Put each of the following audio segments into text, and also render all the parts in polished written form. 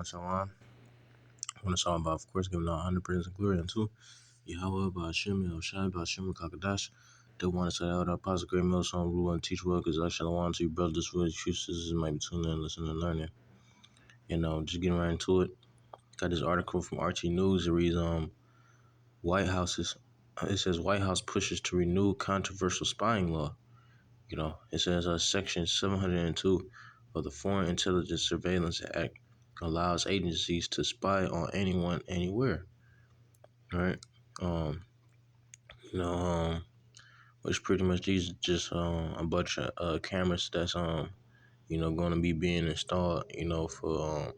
Shalom. I want to talk about, of course, giving all 100 praise and glory unto Yahweh, Ba'ashem, Yahushai, Ba'ashem, Kakadash. They want to say out our positive great meal, song, rule, and teach well, because I shall want to you, brothers, really, true sisters, might be tuning in, listening, and learning. Just getting right into it. Got this article from RT News. It reads, it says White House pushes to renew controversial spying law. It says Section 702 of the Foreign Intelligence Surveillance Act allows agencies to spy on anyone, anywhere. Right? Which pretty much these just a bunch of cameras that's going to be being installed, for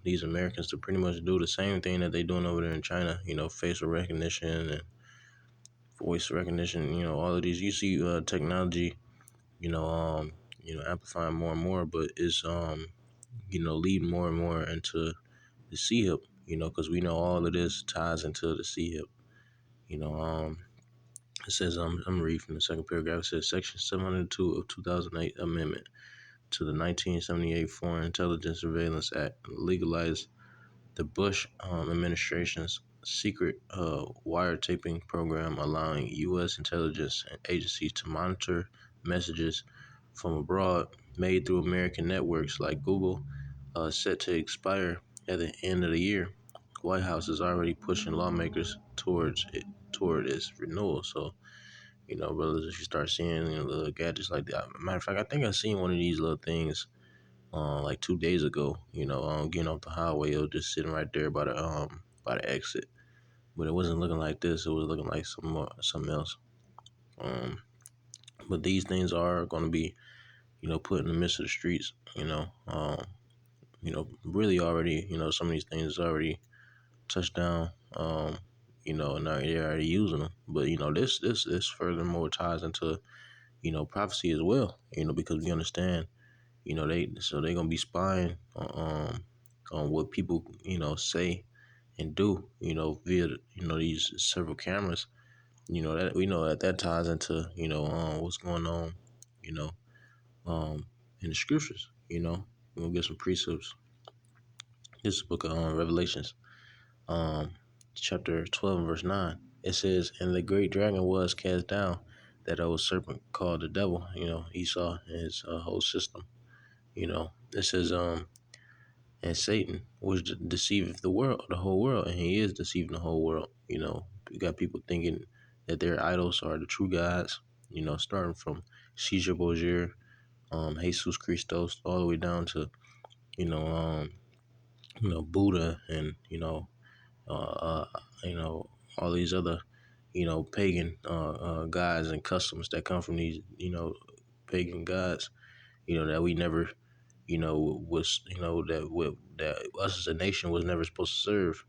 these Americans to pretty much do the same thing that they doing over there in China. Facial recognition and voice recognition. All of these. You see technology, amplifying more and more, but it's leading more and more into the CHIP. Because we know all of this ties into the CHIP. It says, I'm reading from the second paragraph. It says, Section 702 of 2008 Amendment to the 1978 Foreign Intelligence Surveillance Act legalized the Bush administration's secret wiretapping program, allowing U.S. intelligence agencies to monitor messages from abroad made through American networks like Google, set to expire at the end of the year. White House is already pushing lawmakers toward its renewal. So, brothers, if you start seeing little gadgets like that. Matter of fact, I think I seen one of these little things like 2 days ago. Getting off the highway, it was just sitting right there by the exit. But it wasn't looking like this. It was looking like something else. But these things are going to be, put in the midst of the streets. Really already, some of these things already touched down. And they're already using them. But this furthermore ties into prophecy as well. Because we understand, they're gonna be spying on what people say and do. Via these several cameras. That we know that ties into what's going on. In the scriptures. We're gonna get some precepts. This book of Revelations. Chapter 12 and verse 9, it says, and the great dragon was cast down, that old serpent called the devil, Esau and his whole system. It says, and Satan was deceiving the whole world, and he is deceiving the whole world. You got people thinking that their idols are the true gods, starting from Caesar Borgia, Jesus Christos, all the way down to, Buddha and, all these other, pagan gods and customs that come from these, pagan gods, that we never, was, that us as a nation was never supposed to serve,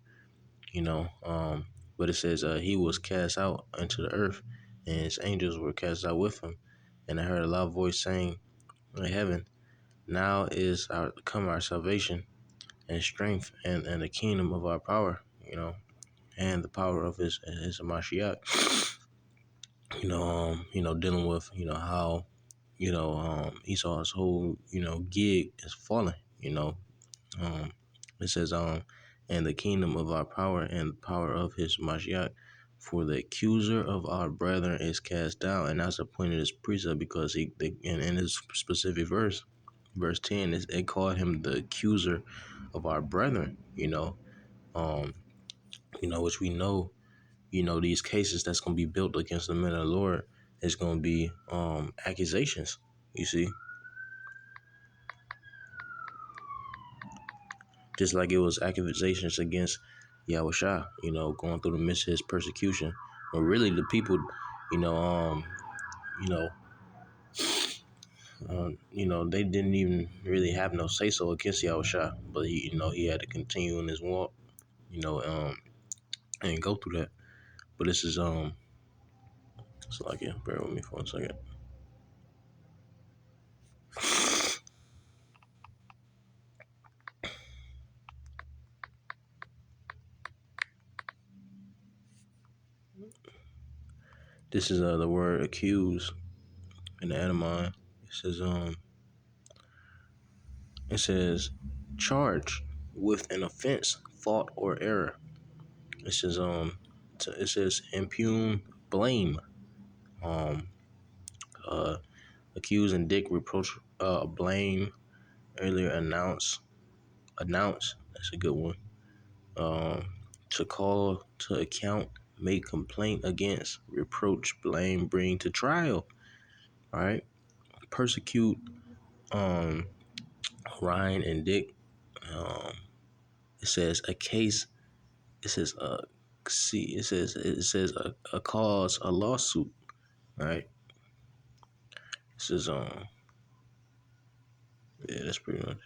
but it says he was cast out into the earth, and his angels were cast out with him. And I heard a loud voice saying in heaven, now is come our salvation and strength and the kingdom of our power, and the power of his Mashiach. Dealing with, how, Esau's whole, gig is falling, it says, and the kingdom of our power and the power of his Mashiach, for the accuser of our brethren is cast down. And that's the point of this precept, because in this specific verse 10, it called him the accuser of our brethren, which we know, these cases that's going to be built against the men of the Lord is going to be accusations, you see. Just like it was accusations against Yahushua, going through the midst of his persecution. But really the people, they didn't even really have no say-so against Yahushua. But he had to continue in his walk, and go through that. But this is so like, yeah, bear with me for 1 second. This is the word accuse in the Adamon. It says charge. with an offense, fault, or error. It says it says impugn blame, um uh accuse, indict, reproach, blame, earlier announce. That's a good one. Um, to call to account, make complaint against, reproach, blame, bring to trial. All right, persecute, um, Ryan and Dick. Um, it says a case. It says see. It says a cause, a lawsuit. All right. This is yeah, that's pretty much.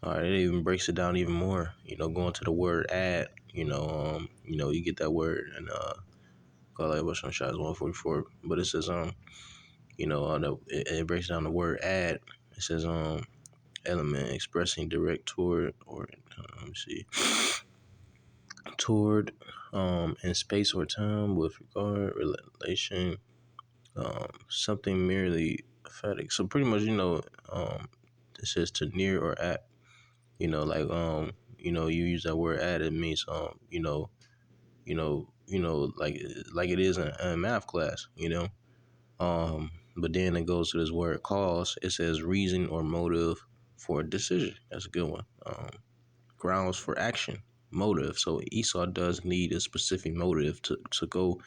All right, it even breaks it down even more. Going to the word add. You get that word and call it what's on shots 144. But it says it breaks down the word add. It says element expressing direct toward or let me see toward in space or time with regard relation something merely emphatic. So pretty much it says to near or at. Like you use that word at, it means like it is in math class. But then it goes to this word cause. It says reason or motive for a decision. That's a good one. Grounds for action, motive. So Esau does need a specific motive to go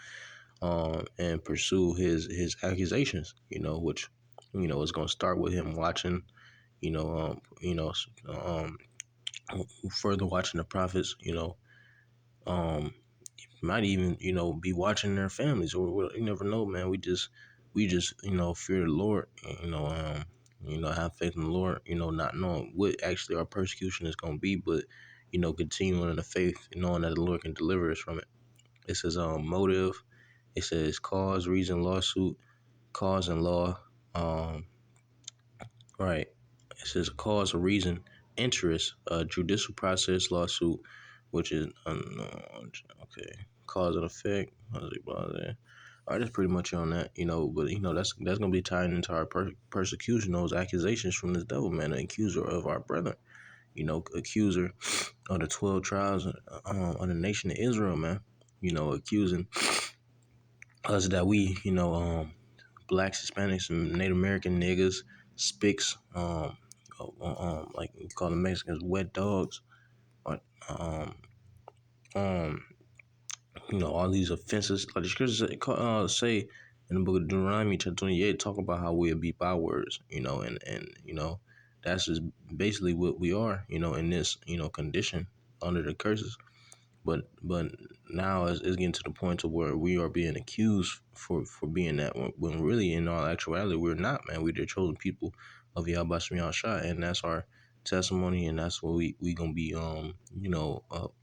and pursue his accusations. Which is going to start with him watching. You know, um, you know, um, further watching the prophets. Um, might even be watching their families, or you never know, man. We just fear the Lord. Have faith in the Lord. Not knowing what actually our persecution is going to be, but continuing in the faith, knowing that the Lord can deliver us from it. It says motive. It says cause, reason, lawsuit, cause and law. Um, right. It says cause, or reason, interest, judicial process, lawsuit, which is okay. Cause and effect. All right, that's pretty much on that, But that's gonna be tied into our persecution, those accusations from this devil, man, the accuser of our brethren, accuser of the 12 tribes of the nation of Israel, man. Accusing us that we, blacks, Hispanics, and Native American niggas, spics, like you call the Mexicans wet dogs, or um, all these offenses. Like the scriptures say in the book of Deuteronomy, chapter 28, talk about how we'll be bywords, and that's just basically what we are, in this, condition under the curses. But now it's getting to the point to where we are being accused for being that when really in all actuality we're not, man. We're the chosen people of Yahweh Shem Shah, and that's our testimony, and that's what we gonna be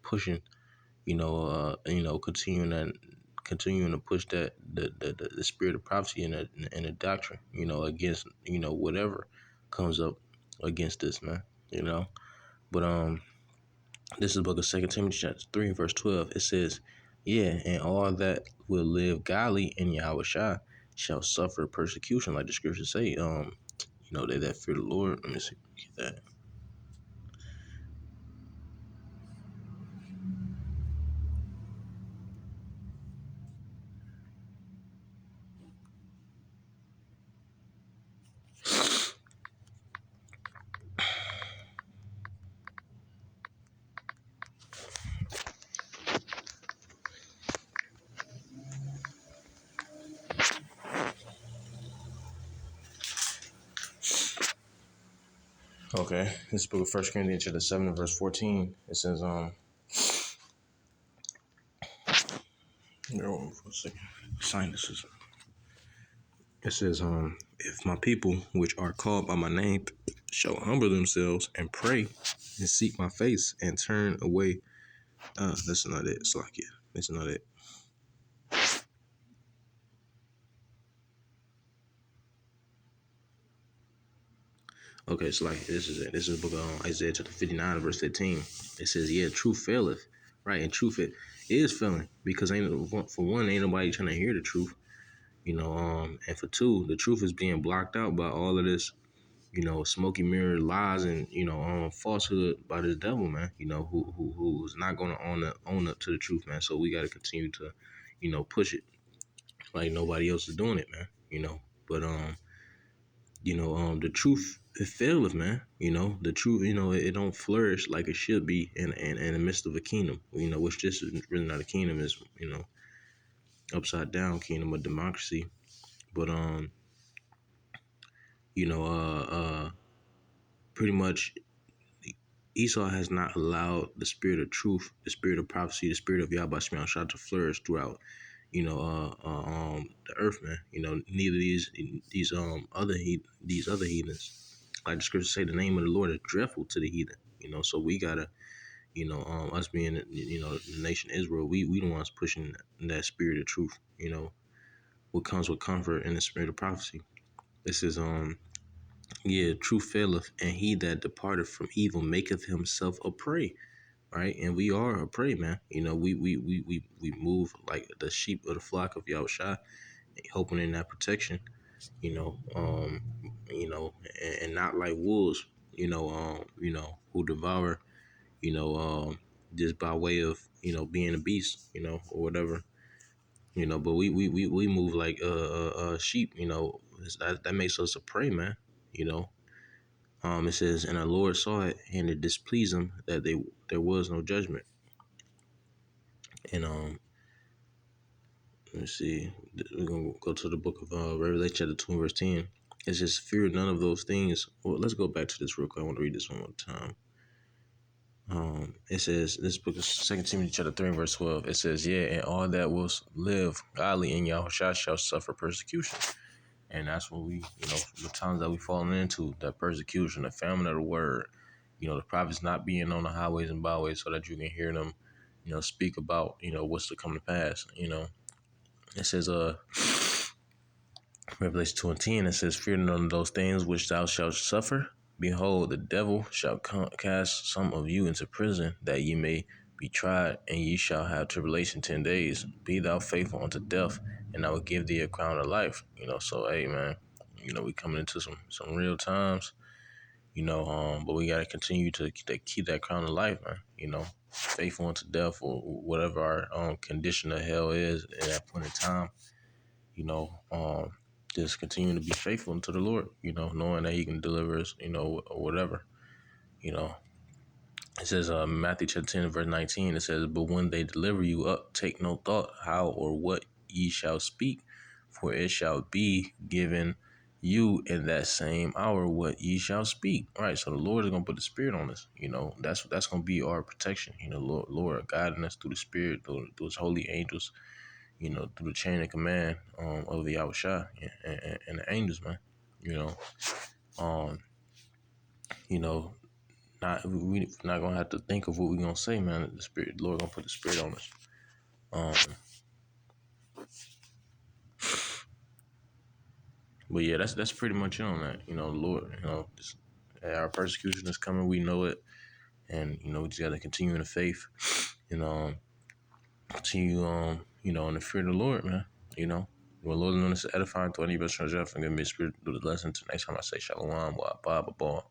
pushing, continuing to push that the spirit of prophecy and the doctrine, against whatever comes up against this, man. But this is the book of 2 Timothy chapter 3 verse 12. It says, yeah, and all that will live godly in Yahweh Shai shall suffer persecution, like the scriptures say. They that fear the Lord. Let me see. Get that. Okay. This book of 1 Corinthians chapter 7 verse 14. It says, for a second. Sinuses. It says, if my people which are called by my name shall humble themselves and pray and seek my face and turn away. That's not it. It's like it. That's not it. Okay, it's like this is it. This is the book of Isaiah chapter 59 verse 15. It says, yeah, truth faileth. Right, and truth it is failing because ain't for one, ain't nobody trying to hear the truth. And for two, the truth is being blocked out by all of this, smoky mirror lies and falsehood by this devil, man. Who's not going to own up to the truth, man. So we got to continue to, push it like nobody else is doing it, man. But the truth it faileth, man. The truth, it don't flourish like it should be in the midst of a kingdom. Which this is really not a kingdom, is upside down kingdom of democracy. But you know, pretty much Esau has not allowed the spirit of truth, the spirit of prophecy, the spirit of Yahweh Shema Shah to flourish throughout, the earth, man. Neither these other heathens, like the scriptures say, the name of the Lord is dreadful to the heathen. So we gotta, us being, the nation Israel, we the ones pushing that spirit of truth. What comes with comfort and the spirit of prophecy. This is truth faileth, and he that departed from evil maketh himself a prey. Right, and we are a prey, man. We move like the sheep of the flock of Yahushua, hoping in that protection. And not like wolves. Who devour. Just by way of being a beast. Or whatever. But we move like sheep. That makes us a prey, man. It says, and the Lord saw it, and it displeased him that there was no judgment. And let's see, we're gonna go to the book of Revelation chapter 2 verse 10. It says, fear none of those things. Well, let's go back to this real quick. I want to read this one more time. It says, this book is 2 Timothy chapter 3 verse 12. It says, yeah, and all that will live godly in Yahushua shall suffer persecution. And that's what we, the times that we fallen into, that persecution, the famine of the word, the prophets not being on the highways and byways so that you can hear them, speak about, what's to come to pass. It says, Revelation 2 and 10, it says, fear none of those things which thou shalt suffer. Behold, the devil shall cast some of you into prison, that ye may be tried, and ye shall have tribulation 10 days. Be thou faithful unto death, and I will give thee a crown of life. So hey, man, we coming into some real times. But we gotta continue to keep that crown of life, man. Faithful unto death, or whatever our condition of hell is at that point in time. Just continue to be faithful unto the Lord, knowing that he can deliver us, or whatever. It says Matthew chapter 10 verse 19, it says, but when they deliver you up, take no thought how or what ye shall speak, for it shall be given you in that same hour what ye shall speak. All right, so the Lord is gonna put the Spirit on us. That's gonna be our protection. Lord guiding us through the Spirit, through His holy angels. Through the chain of command of the Yahushua and the angels, man. Um, we not gonna have to think of what we're gonna say, man. The Lord gonna put the Spirit on us. But yeah, that's pretty much it on that. The Lord, our persecution is coming. We know it, and we just gotta continue in the faith. Continue in the fear of the Lord, man. Well, Lord, known as edifying to any best treasure and give me a spirit through the lesson. Till next time I say shalom, blah, blah, blah, blah.